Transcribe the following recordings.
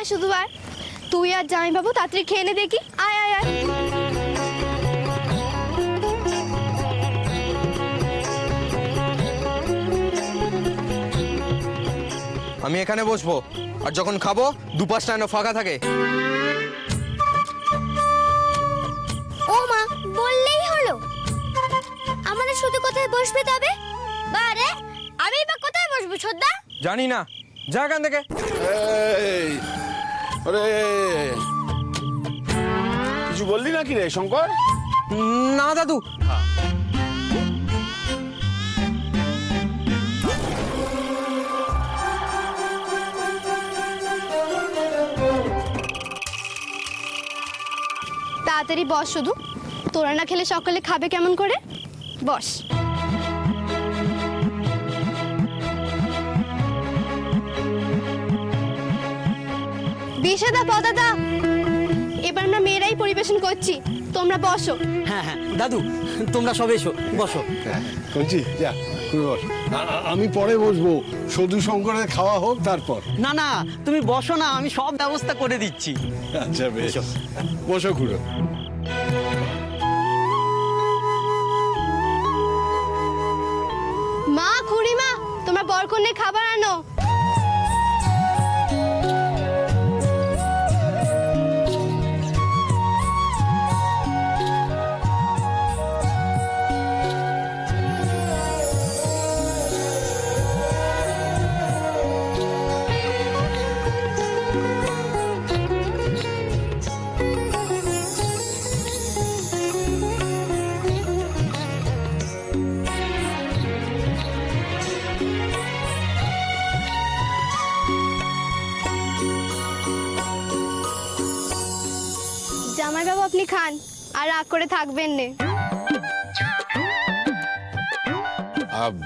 আয় শুধু আয়, তুই আর জামাই বাবু তাড়াতাড়ি খেয়ে নে দেখি, আয় আয় আয়। আমি এখানে বসবো, আর যখন খাবো দুপাশটা যেন ফাঁকা থাকে। ও মা, বললেই হলো। আমাদের শুধু কোথায় বসবে তবে? বারে আমি বা কোথায় বসবো ছোদ্দা? জানি না, যা এখান থেকে। এই, আরে কিছু বললি নাকি রে শঙ্কর? না দাদু। তাড়াতাড়ি বস শুধু, তোরা না খেলে সকালে খাবে কেমন করে? বস। বিশাদা পদাদা, এবার আমরা মেয়েরাই পরিবেশন করছি, তোমরা বসো। হ্যাঁ হ্যাঁ দাদু, তোমরা সব এসো, বসো। বলছি যা তুই বস, আমি পরে বসবো, সধু শঙ্করের খাওয়া হোক তারপর। না না, তুমি বসো না, আমি সব ব্যবস্থা করে দিচ্ছি। আচ্ছা বেশ, বসো খুড়ো। মা, খুড়িমা, তোমরা বরকন্যার খাবার আনো। জামাই বাবু আপনি খান, আর রাগ করে থাকবেন নে।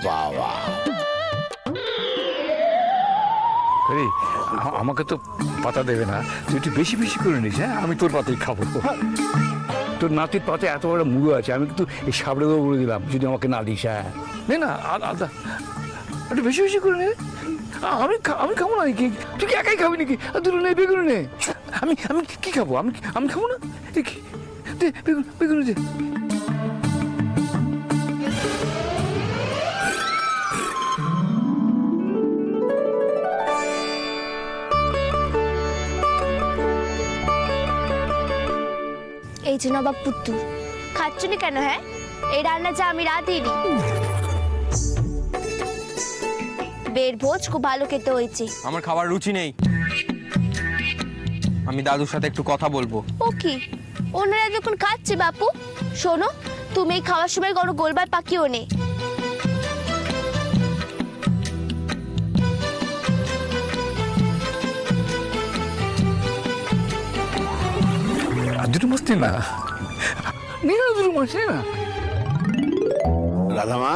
বাবা আরে আমাকে তো পাতা দেবে না, তুই একটু বেশি বেশি করে নিস। হ্যাঁ, আমি তোর পাতেই খাবো। তোর নাতির পাতে এত বড় মুড়ো আছে, আমি কিন্তু এই সাবড়ে দেবো বলে দিলাম যদি আমাকে না দিস। হ্যাঁ নে না, আদা একটু বেশি বেশি করে নে। আমি খাবো না, কি তুই কি একাই খাবি নাকি? দুটো নে, বেগুন নে। আমি কি খাবো? আমি খাবো না। দে বেগুন দে। এই যে নবাব পুত্তুর, খাচ্ছনি কেন? হ্যাঁ, এই রান্না যা আমি রাঁধিনি। বের ভোজ খুব ভালো খেতে হয়েছে। আমার খাবার রুচি নেই, আমি দাদুর সাথে একটু কথা বলবো। ও কি, ওনারা যখন খাচ্ছে বাপু, শোনো, তুমি এই খাওয়ার সময় কোনো গোলবার পাকিও নে। আর দুটো মাছ নে না, নে না, দুটো মাছ নে না। রাধামা,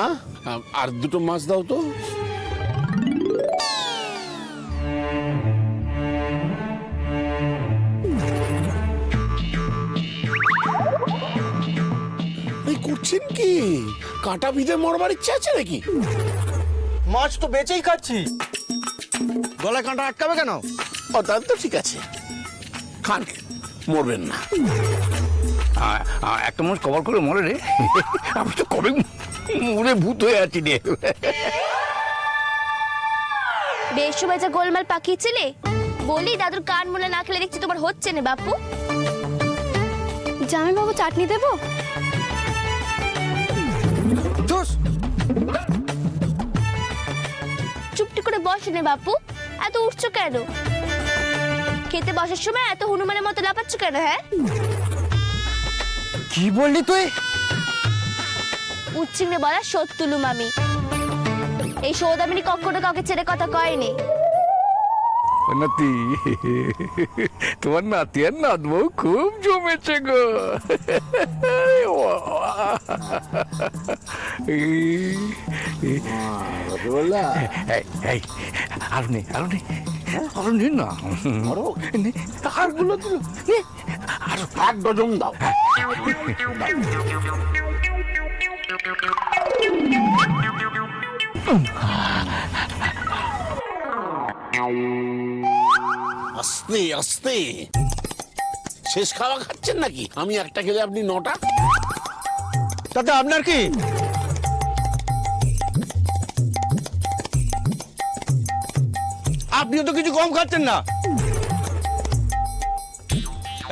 আর দুটো মাছ দাও তো। করছেন কি? কাঁটা বিঁধে মরবার ইচ্ছা আছে নাকি? মাছ তো বেঁচেই খাচ্ছি, গলায় কাঁটা আটকাবে কেন? ও তাহলে তো ঠিক আছে, খান, মরবেন না। একটা মাছ কভার করে মরে রে। আমি তো কবে মরে ভূত হয়ে আছি রে। বেশ সময় যা গোলমাল পাকিয়েছিলে, বলি দাদুর কান মনে না খেলে দেখছি তোমার হচ্ছে না বাপু। জামাই বাবু চাটনি দেবো? চুপটি করে বসে নে বাপু, এত উঠছো কেন? খেতে বসার সময় এত হনুমানের মতো লাফাচ্ছ কেন? হ্যাঁ, কি বললি তুই? উচ্চিংড়ে বলা শোধ তুলুম আমি। এই সৌদামিনী কখনো কাউকে ছেড়ে কথা কয়নি। নাতি, তোমার নাতি আর নাত বউ খুব জমেছে গো। রসগোল্লা আরো নে না, আরগুলো দিল আর 1 ডজন দাও। আস্তে আস্তে শেষ খাওয়া খাচ্ছেন নাকি? আমি একটা খেলে আপনি 9টা। তাতে আপনার কি? আপনিও তো কিছু কম খাচ্ছেন না।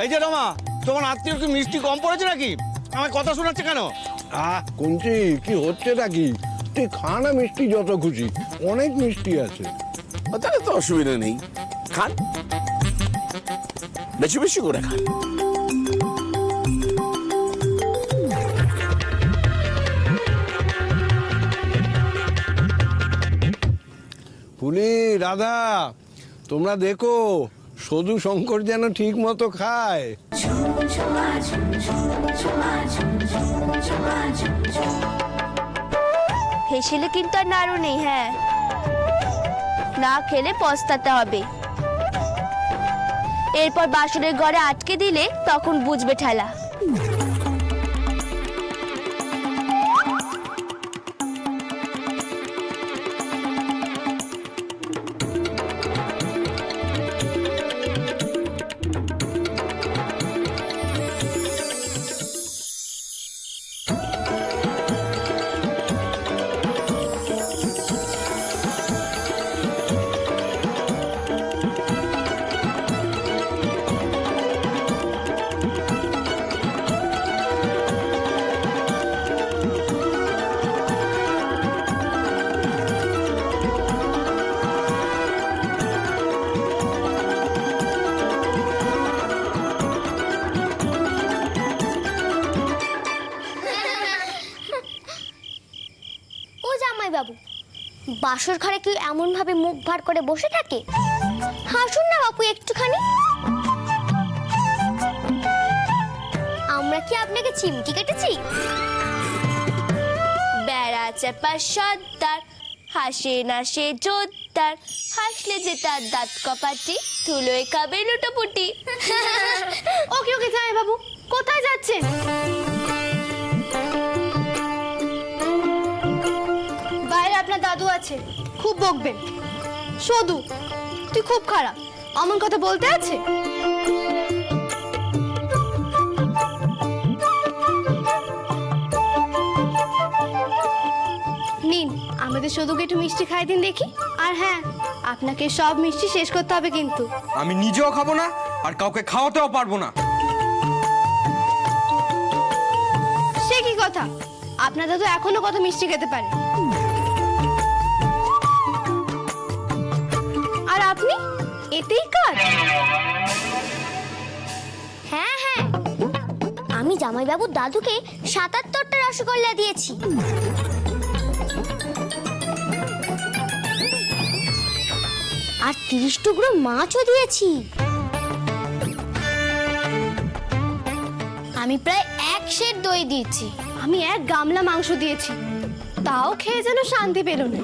এই যে রমা, তোমার আত্মীয় কি মিষ্টি কম পড়েছে নাকি? আমার কথা শোনাচ্ছে কেন? কঞ্চি কি হচ্ছে নাকি? তুই খা না মিষ্টি যত খুশি, অনেক মিষ্টি আছে। তাহলে তো অসুবিধা নেই, খান, বেশি বেশি করে খান। ফুলি, রাধা, তোমরা দেখো সদু শঙ্কর যেন ঠিক মতো খায়। হেসেলে কিন্তু আর নাড়ু নেই, হ্যাঁ, না খেলে পস্তাতে হবে। এরপর বাসনের ঘরে আটকে দিলে তখন বুঝবে ঠেলা। ও জামাই বাবু, বাসর ঘরে কি এমন ভাবে মুখ ভার করে বসে থাকে? হাসুন না বাপু একটুখানি। আমরা কি আপনাকে চিমটি কেটেছি? বেড়া চাপা সর্দার, হাসে না সে জোরদার, হাসলে যে তার দাঁত কপাটি, ধুলোয় খাবে লুটোপুটি। ওকে ওকে জামাই বাবু, কোথায় যাচ্ছেন? বাইরে আপনার দাদু আছে, খুব বকবেন। সদু, তুই খুব খারাপ, অমন কথা বলতে আছে? নিন, আমাদের সদুকে একটু মিষ্টি খাই দিন দেখি। আর হ্যাঁ, আপনাকে সব মিষ্টি শেষ করতে হবে কিন্তু। আমি নিজেও খাবো না, আর কাউকে খাওয়াতেও পারবো না। সে কি কথা? আপনার দাদু এখনো কত মিষ্টি খেতে পারে। আর আপনি এতেই কাজ? হ্যাঁ হ্যাঁ, আমি জামাইবাবুর দাদুকে ৭৭টা রসগোল্লা দিয়েছি। আর ৩০ টুকরো মাছও দিয়েছি। আমি প্রায় ১ সের দই দিয়েছি। আমি ১ গামলা মাংস দিয়েছি, তাও খেয়ে যেন শান্তি পেল না।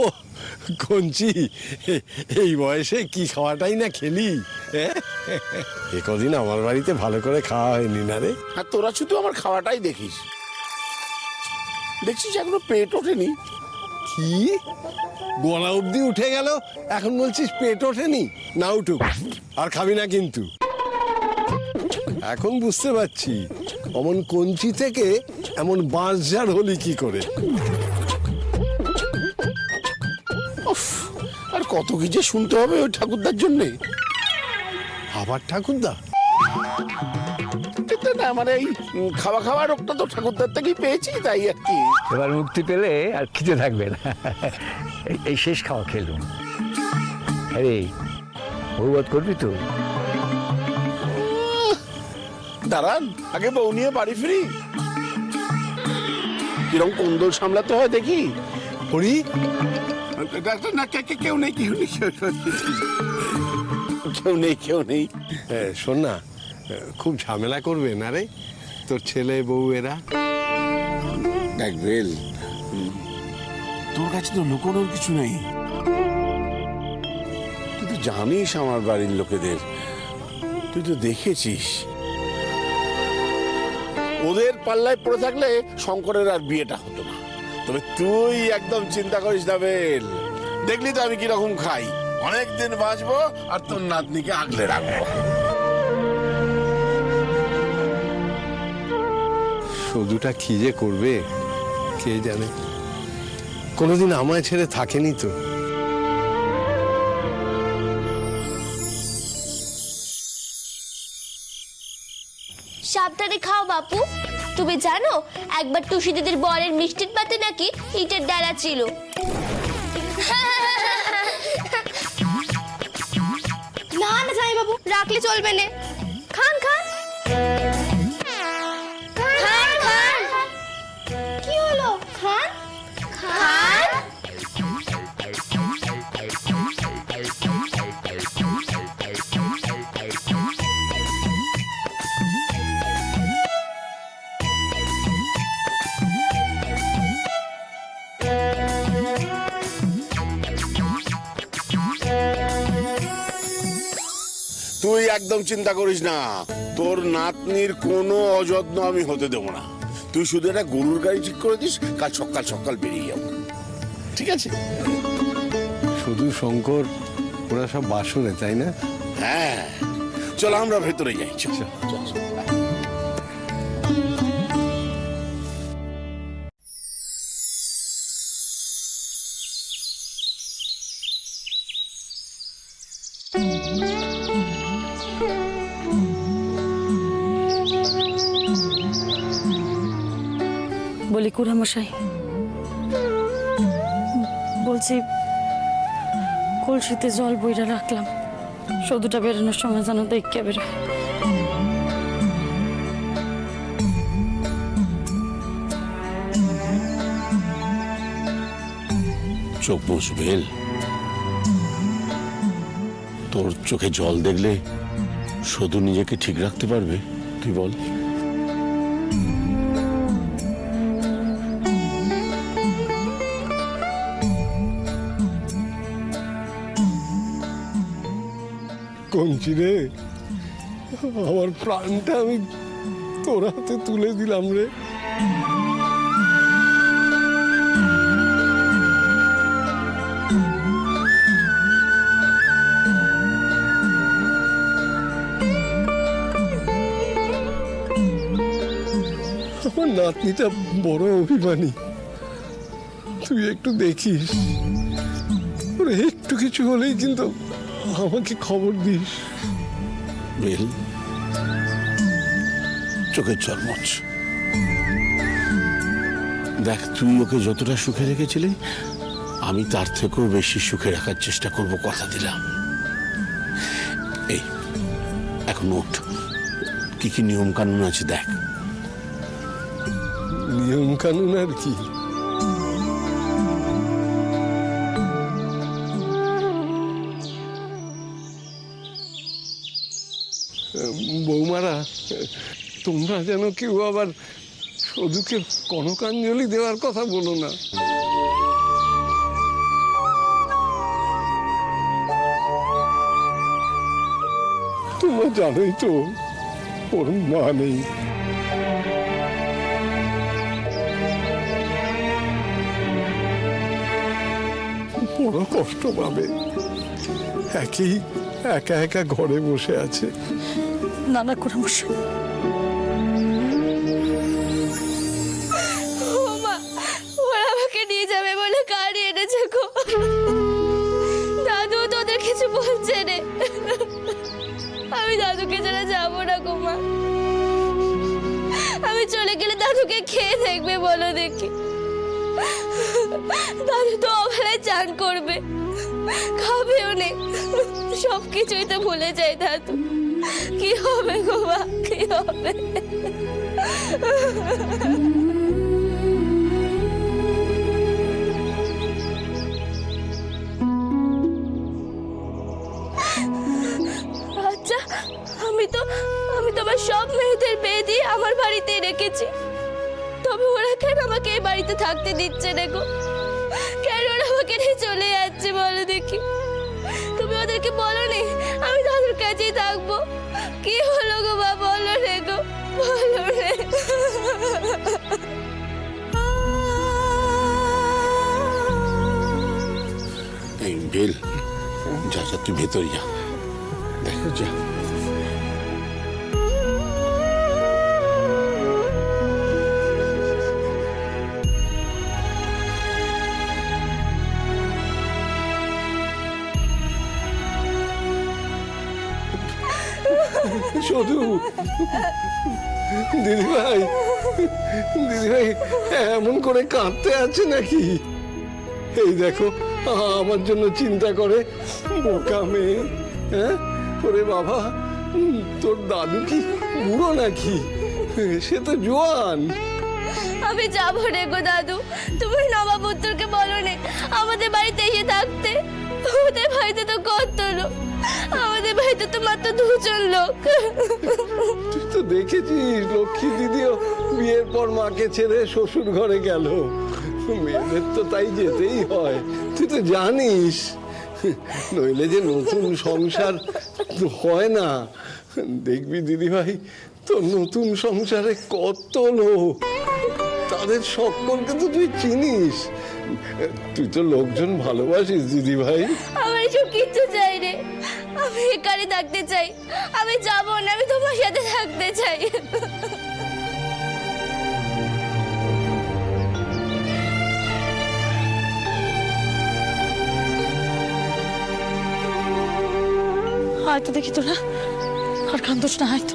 ও কঞ্চি, এই বয়সে কি খাওয়াটাই না খেলি। এ কদিন আমার বাড়িতে ভালো করে খাওয়া হয়নি না রে। আর তোরা শুধু আমার খাওয়াটাই দেখিস, দেখছিস এখনো পেট ওঠেনি। কি গলা অবধি উঠে গেল, এখন বলছিস পেট ওঠেনি? না উঠুক, আর খাবি না কিন্তু। এখন বুঝতে পারছি অমন কঞ্চি থেকে এমন বাঁশঝাড় হলি কি করে। উফ, আর কত কি যে শুনতে হবে ওই ঠাকুরদার জন্যে। আবার ঠাকুরদা? না মানে এই খাওয়া রোগটা তো ঠাকুরদার থেকেই পেয়েছি, তাই আর কি। এবার মুক্তি পেলে আর খিদে থাকবে না। এই শেষ খাওয়া খেলুন। আরে বউবাদ করবি তো? দাঁড়ান, আগে বউ নিয়ে বাড়ি ফিরি। কিরকম কোন্দল সামলাতে হয় দেখি। হরি, ডাক্তার না, কেউ নেই, কেউ নেই। শোন না, খুব ঝামেলা করবে না রে তোর ছেলে বউ এরা? দেখ বেল, তোর কাছে তো লুকোনোর কিছু নেই। তুই তো জানিস আমার বাড়ির লোকেদের, তুই তো দেখেছিস ওদের পাল্লায় পড়ে থাকলে শঙ্করের আর বিয়েটা হতো না। তবে তুই একদম চিন্তা করিস না বেল, দেখলি তো আমি কিরকম খাই, অনেকদিন বাঁচবো আর তোর নাতনিকে আগলে রাখবো। শুধুটা কি যে করবে কে জানে, কোনোদিন আমায় ছেড়ে থাকেনি তো। সাবধানে খাও বাপু। তুমি জানো একবার টুসি দিদির বরের মিষ্টির পাতে নাকি ইটের ডালা ছিল। না না যাই বাবু, রাখলে চলবে না। খান খান খান খান। কি হলো? খান খান। তুই একদম চিন্তা করিস না, তোর নাতনির কোনো অযত্ন আমি হতে দেবো না। তুই শুধু একটা গরুর গাড়ি ঠিক করে দিস, কাল সকাল সকাল বেরিয়ে যাবো, ঠিক আছে? শুধু শঙ্কর ওরা সব বাসনে, তাই না? হ্যাঁ, চল আমরা ভেতরে যাই। চল চল চল। বলি কুড়ামশাই, বলছি কলসিতে জল বইরা রাখলাম, সদুটা বেরোনোর সময় যেন দেখে বেরো। চোখ মুছ বেল, তোর চোখে জল দেখলে শুধু নিজেকে ঠিক রাখতে পারবে? তুই বল। কঞ্চি রে, আমার প্রাণটা আমি তোর হাতে তুলে দিলাম রে। আমার নাতনিটা বড় অভিমানী, তুই একটু দেখিস, ওর একটু কিছু হলেই কিন্তু আমাকে খবর দিস। বেল, চোখের জল মোছ। দেখ, তুই ওকে যতটা সুখে রেখেছিলি, আমি তার থেকেও বেশি সুখে রাখার চেষ্টা করব, কথা দিলাম। এই এখন ওঠ, কি কি নিয়ম কানুন আছে দেখ। নিয়ম কানুন আর কি, বৌমারা তোমরা যেন কেউ আবার সদুকে কনকাঞ্জলি দেওয়ার কথা বলো না। তোমরা জানোই তো ওর মা নেই। বড় কষ্ট পাবে, একা একা ঘরে বসে আছে। না না কুড়ামশাই, ওরা আমাকে নিয়ে যাবে বলে গাড়ি এনেছে গো। দাদু তোদের কিছু বলছে রে। আমি দাদুকে ছাড়া যাবো না গো মা। আমি চলে গেলে দাদুকে খেয়ে দেখবে বলো দেখি। দাদু তো অবেলায় চান করবে, খাবেও নে, সবকিছুই তো ভুলে যায় দাদু। কি হবে গো মা, কি হবে? আচ্ছা, আমি তো আমার সব মেয়েদের বিয়ে দিয়ে আমার বাড়িতে রেখেছি, তবে ওরা কেন আমাকে এই বাড়িতে থাকতে দিচ্ছে না গো? কেন ওরা আমাকে নিয়ে চলে যাচ্ছে বলো দেখি? তুমি ওদেরকে বলো নি আমি দাদুর কাছেই থাকবো? কি হলো গো মা, বলো রে গো, বলো রে। এই বেল, যা যা তুই ভেতরে যা, দেখো যা। শুধু দিদিভাই, দিদিভাই এমন করে কাঁদতে আছে নাকি? এই দেখো আমার জন্য চিন্তা করে, বোকা মেয়ে। হ্যাঁ, ওরে বাবা, তোর দাদু কি বুড়ো নাকি? সে তো জোয়ান। আমি যাবো রে গো দাদু, তুমি নবাব উত্তরকে বলো নে আমাদের বাড়িতে এসে থাকতে। আমাদের বাড়িতে তো কত লোক, আমাদের বাড়িতে তো মাত্র 2 জন লোক। তুই তো দেখেছিস লক্ষ্মী দিদিও বিয়ের পর মাকে ছেড়ে শ্বশুর ঘরে গেল। মেয়েদের তো তাই যেতেই হয়, তুই তো জানিস। নইলে যে নতুন সংসার হয় না। দেখবি দিদিভাই, তোর নতুন সংসারে কত লোক, তাদের সকলকে তো তুই চিনিস। তুই তো লোকজন ভালোবাসিস দিদিভাই। আমি এসব কিচ্ছু চাই রে, আমি এখানে থাকতে চাই। আমি যাবো না, আমি তোমার সাথে থাকতে চাই। হয়তো দেখি তোরা আর কান্দোস না, হয়তো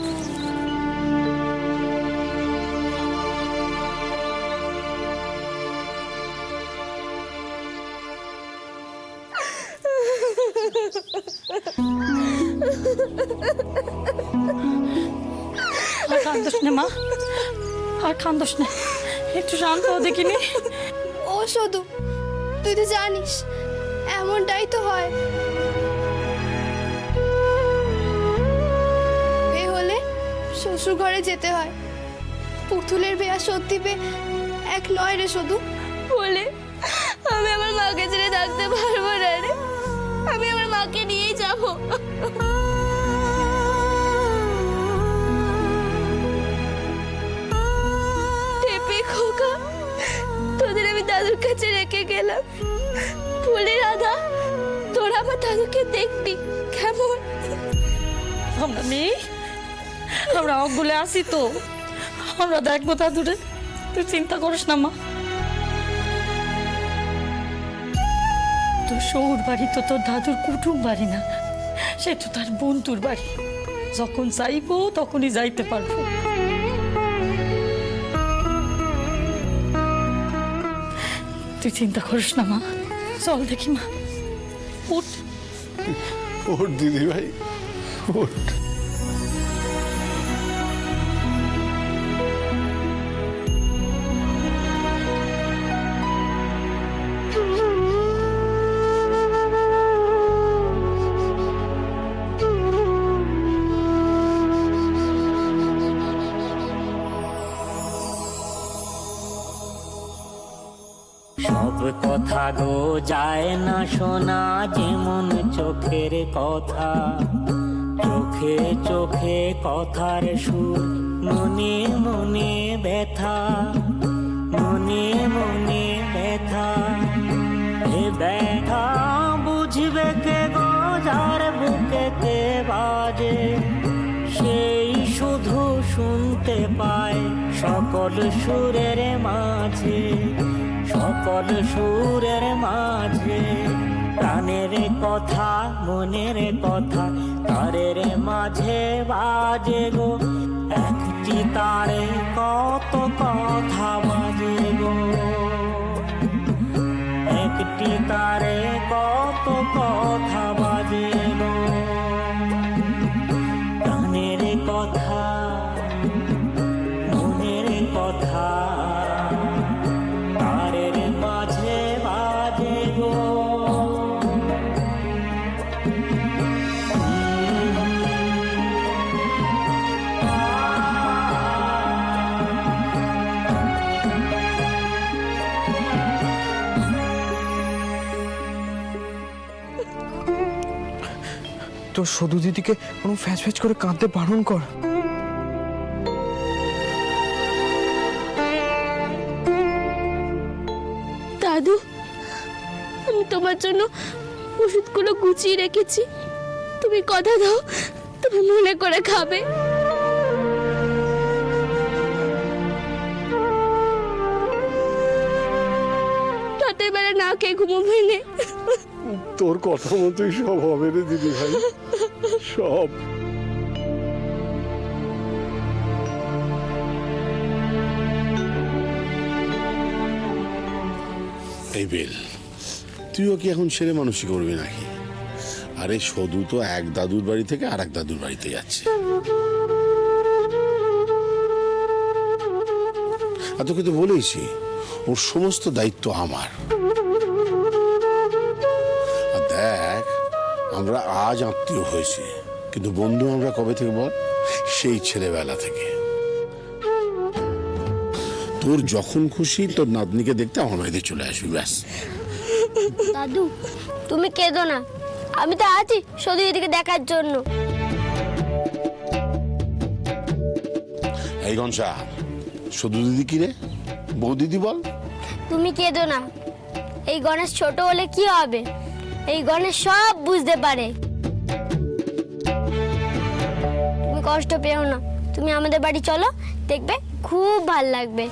আর কান্দোস না মা, আর কান্দোস না, একটু শান্ত হও দেখিনি। ও শুধু তুই তো জানিস এমনটাই তো হয়। এ হলে শ্বশুর ঘরে যেতে হয়। পুতুলের বিয়া সত্যি এক নয় রে শুধু। বলে আমি আমার মাকে ছেড়ে থাকতে পারবো না রে, আমি আমার মাকে নিয়েই যাবো। টেপি খোকা, তোদের আমি দাদুর কাছে রেখে গেলাম। ফুলে রাধা, তোরা আমার দাদুকে দেখবি কেমন। আমরা নেই, আমরা অগুলে আসি তো, আমরা দেখবো দাদুরে, তুই চিন্তা করিস না মা। তোর শহুর বাড়ি তো তোর দাদুর কুটুম বাড়ি না, সে তো তার বন্ধুর বাড়ি। যখন চাইবো তখনই যাইতে পারবো। তুই চিন্তা করিস না মা, চল দেখি মা, উঠ। ওর দিদিভাই, ওর। সব কথা গো যায় না শোনা, যেমন চোখের কথা। চোখে চোখে কথার সুর, মনে মনে ব্যথা, মনে মনে ব্যথা। এ ব্যথা বুঝবে কে গো, যার বুকেতে বাজে, সেই শুধু শুনতে পায় সকল সুরের মাঝে, সকল সুরের মাঝে। প্রাণের কথা, মনের কথা, তারের মাঝে বাজে গো। একটি তারে কত কথা বাজে গো, একটি তারে কত কথা বাজে গো। প্রাণের কথা, মনের কথা, তারের মাঝে বাজে গো। তোর সদু দিদিকে কোনো ফ্যাচ ফ্যাচ করে কাঁদতে বারণ কর। দাদু, আমি তোমার জন্য ওষুধগুলো গুছিয়ে রেখেছি, তুমি কথা দাও তুমি মনে করে খাবে। রাতের বেলা না খেয়ে ঘুমোবে না। তোর কথা মতোই সব হবে রে দিদি ভাই, সব। এই বেল, তুইও কি এখন ছেলে মানুষই করবি নাকি? আরে সদু তো এক দাদুর বাড়ি থেকে আর এক দাদুর বাড়িতে যাচ্ছে। আর তোকে তো বলেইছি ওর সমস্ত দায়িত্ব আমার। আর দেখ, আমরা আজ আত্মীয় হয়েছি, কিন্তু বন্ধু আমরা কবে থেকে বল? সেই ছেলেবেলা থেকে। তোর যখন খুশি তোর নাতনিকে দেখতে আমার বাড়িতে চলে আসবি, ব্যাস। দাদু তুমি কেঁদো না, আমি তো আছি সদু দিদিকে দেখার জন্য। এই গনসা, সদু দিদি কি রে? বউ দিদি বল। তুমি কেঁদো না, এই গণেশ ছোট হলে কি হবে, এই গণেশ সব বুঝতে পারে। তুমি কষ্ট পেও না, তুমি আমাদের বাড়ি চলো, দেখবে খুব ভাল লাগবে।